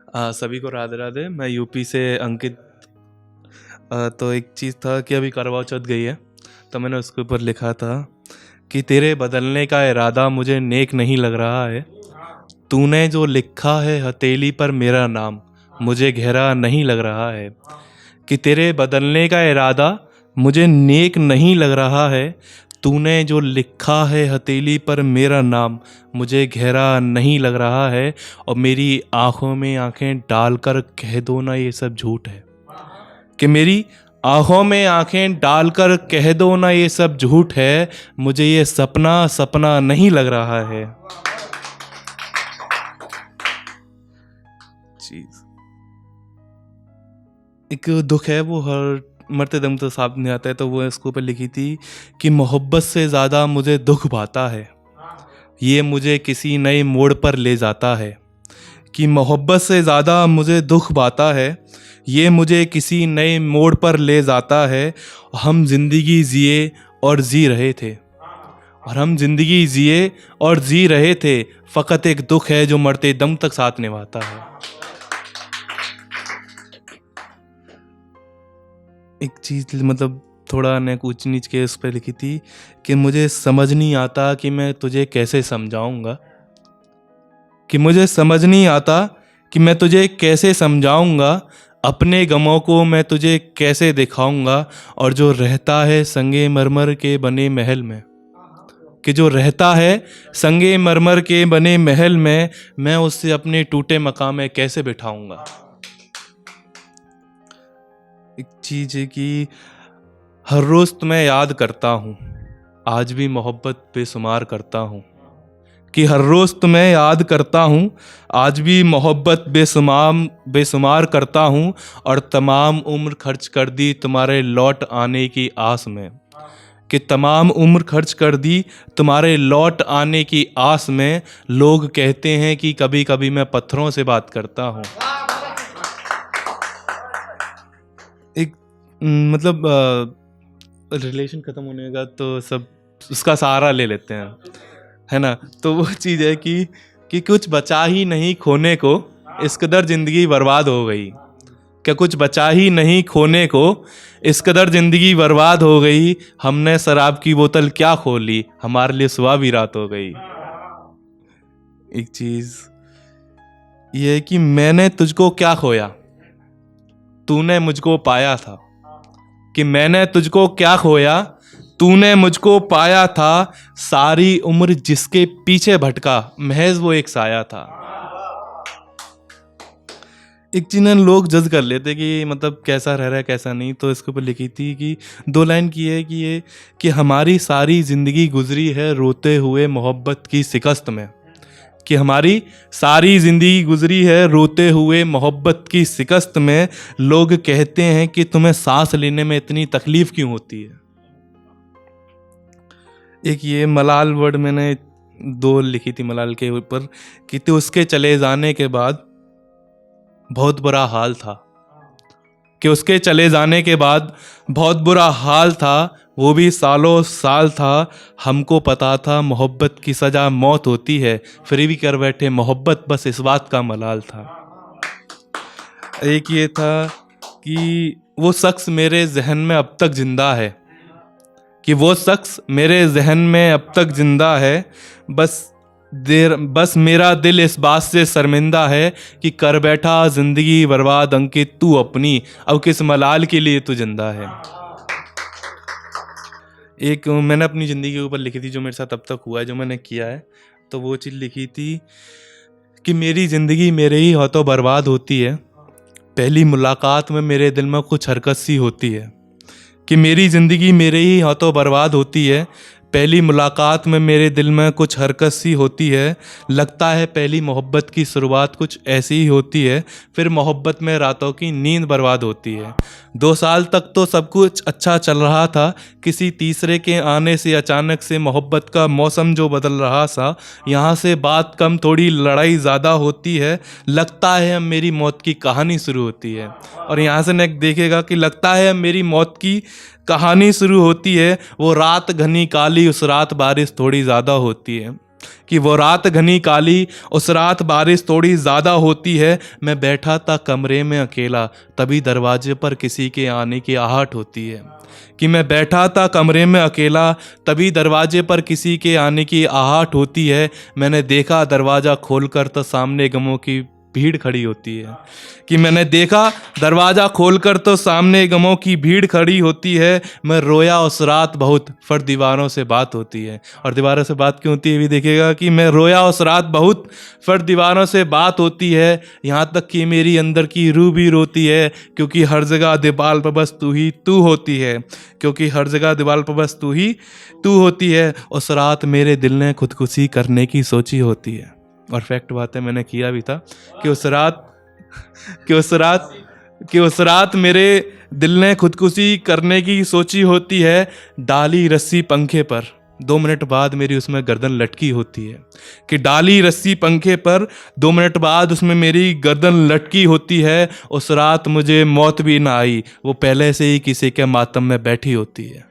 सभी को राधे राधे। मैं यूपी से अंकित। तो एक चीज़ था कि अभी करवा चौथ गई है, तो मैंने उसके ऊपर लिखा था कि तेरे बदलने का इरादा मुझे नेक नहीं लग रहा है। तूने जो लिखा है हथेली पर मेरा नाम मुझे गहरा नहीं लग रहा है। कि तेरे बदलने का इरादा मुझे नेक नहीं लग रहा है। तूने जो लिखा है हथेली पर मेरा नाम मुझे गहरा नहीं लग रहा है। और मेरी आंखों में आंखें डालकर कह दो ना ये सब झूठ है। कि मेरी आंखों में आंखें डालकर कह दो ना ये सब झूठ है। मुझे ये सपना सपना नहीं लग रहा है। चीज एक दुख है, वो हर मरते दम तो सामने आता है। तो वो इसके ऊपर लिखी थी कि मोहब्बत से ज़्यादा मुझे दुख भाता है, ये मुझे किसी नए मोड़ पर ले जाता है। कि मोहब्बत से ज़्यादा मुझे दुख भाता है, ये मुझे किसी नए मोड़ पर ले जाता है। हम जिंदगी जिए और जी रहे थे, और हम जिंदगी जिए और जी रहे थे। फ़कत एक दुख है जो मरते दम तक साथ निभाता है। एक चीज़ मतलब थोड़ा ने ऊंच नीच के उस पर लिखी थी कि मुझे समझ नहीं आता कि मैं तुझे कैसे समझाऊंगा। कि मुझे समझ नहीं आता कि मैं तुझे कैसे समझाऊंगा। अपने गमों को मैं तुझे कैसे दिखाऊंगा। और जो रहता है संगे मरमर के बने महल में, कि जो रहता है संगे मरमर के बने महल में, मैं उससे अपने टूटे मकान में कैसे बिठाऊंगा। एक चीज़ है कि हर रोज़ तुम्हें याद करता हूँ, आज भी मोहब्बत बेशुमार करता हूँ। कि हर रोज़ तुम्हें याद करता हूँ, आज भी मोहब्बत बेशुमार करता हूँ। और तमाम उम्र खर्च कर दी तुम्हारे लौट आने की आस में। कि तमाम उम्र खर्च कर दी तुम्हारे लौट आने की आस में। लोग कहते हैं कि कभी कभी मैं पत्थरों से बात करता हूँ। एक मतलब रिलेशन ख़त्म होने का तो सब उसका सहारा ले लेते हैं, है ना। तो वो चीज़ है कि कुछ बचा ही नहीं खोने को, इस कदर ज़िंदगी बर्बाद हो गई। क्या कुछ बचा ही नहीं खोने को, इस कदर ज़िंदगी बर्बाद हो गई। हमने शराब की बोतल क्या खोली, हमारे लिए सुबह भी रात हो गई। एक चीज़ ये है कि मैंने तुझको क्या खोया, तूने मुझको पाया था। कि मैंने तुझको क्या खोया, तूने मुझको पाया था। सारी उम्र जिसके पीछे भटका, महज वो एक साया था। एक चीज़ लोग जज कर लेते कि मतलब कैसा रह रहा है कैसा नहीं। तो इसके ऊपर लिखी थी कि 2 लाइन की है कि ये कि हमारी सारी ज़िंदगी गुजरी है रोते हुए मोहब्बत की शिकस्त में। कि हमारी सारी ज़िंदगी गुजरी है रोते हुए मोहब्बत की शिकस्त में। लोग कहते हैं कि तुम्हें सांस लेने में इतनी तकलीफ़ क्यों होती है। एक ये मलाल वर्ड मैंने 2 लिखी थी मलाल के ऊपर कि तो उसके चले जाने के बाद बहुत बुरा हाल था। कि उसके चले जाने के बाद बहुत बुरा हाल था, वो भी सालों साल था। हमको पता था मोहब्बत की सज़ा मौत होती है, फिर भी कर बैठे मोहब्बत, बस इस बात का मलाल था। एक ये था कि वो शख्स मेरे जहन में अब तक ज़िंदा है। कि वो शख्स मेरे जहन में अब तक ज़िंदा है। बस मेरा दिल इस बात से शर्मिंदा है कि कर बैठा ज़िंदगी बर्बाद अंकित तू अपनी, अब किस मलाल के लिए तू जिंदा है। एक मैंने अपनी ज़िंदगी के ऊपर लिखी थी जो मेरे साथ अब तक हुआ है, जो मैंने किया है। तो वो चीज़ लिखी थी कि मेरी ज़िंदगी मेरे ही हाथों बर्बाद होती है, पहली मुलाकात में मेरे दिल में कुछ हरकत सी होती है। कि मेरी ज़िंदगी मेरे ही हाथों बर्बाद होती है, पहली मुलाकात में मेरे दिल में कुछ हरकत सी होती है। लगता है पहली मोहब्बत की शुरुआत कुछ ऐसी ही होती है, फिर मोहब्बत में रातों की नींद बर्बाद होती है। 2 साल तक तो सब कुछ अच्छा चल रहा था, किसी तीसरे के आने से अचानक से मोहब्बत का मौसम जो बदल रहा था। यहाँ से बात कम थोड़ी लड़ाई ज़्यादा होती है, लगता है अब मेरी मौत की कहानी शुरू होती है। और यहाँ से नेक्स्ट देखेगा कि लगता है अब मेरी मौत की कहानी शुरू होती है। वो रात घनी काली, उस रात बारिश थोड़ी ज़्यादा होती है। कि वो रात घनी काली, उस रात बारिश थोड़ी ज़्यादा होती है। मैं बैठा था कमरे में अकेला, तभी दरवाजे पर किसी के आने की आहट होती है। कि मैं बैठा था कमरे में अकेला, तभी दरवाजे पर किसी के आने की आहट होती है। मैंने देखा दरवाज़ा खोलकर तो सामने गमों की भीड़ खड़ी होती है। कि मैंने देखा दरवाज़ा खोलकर तो सामने गमों की भीड़ खड़ी होती है। मैं रोया उस रात बहुत, फिर दीवारों से बात होती है। और दीवारों से बात क्यों होती है भी देखिएगा कि मैं रोया उस रात बहुत, फिर दीवारों से बात होती है। यहाँ तक कि मेरी अंदर की रूह भी रोती है, क्योंकि हर जगह दीवार पर बस तू ही तू होती है। क्योंकि हर जगह दीवार पर बस तू ही तू होती है। उस रात मेरे दिल ने खुदकुशी करने की सोची होती है। और फैक्ट बात है, मैंने किया भी था कि उस रात मेरे दिल ने खुदकुशी करने की सोची होती है। डाली रस्सी पंखे पर, 2 मिनट बाद मेरी उसमें गर्दन लटकी होती है। कि डाली रस्सी पंखे पर, 2 मिनट बाद उसमें मेरी गर्दन लटकी होती है। उस रात मुझे मौत भी ना आई, वो पहले से ही किसी के मातम में बैठी होती है।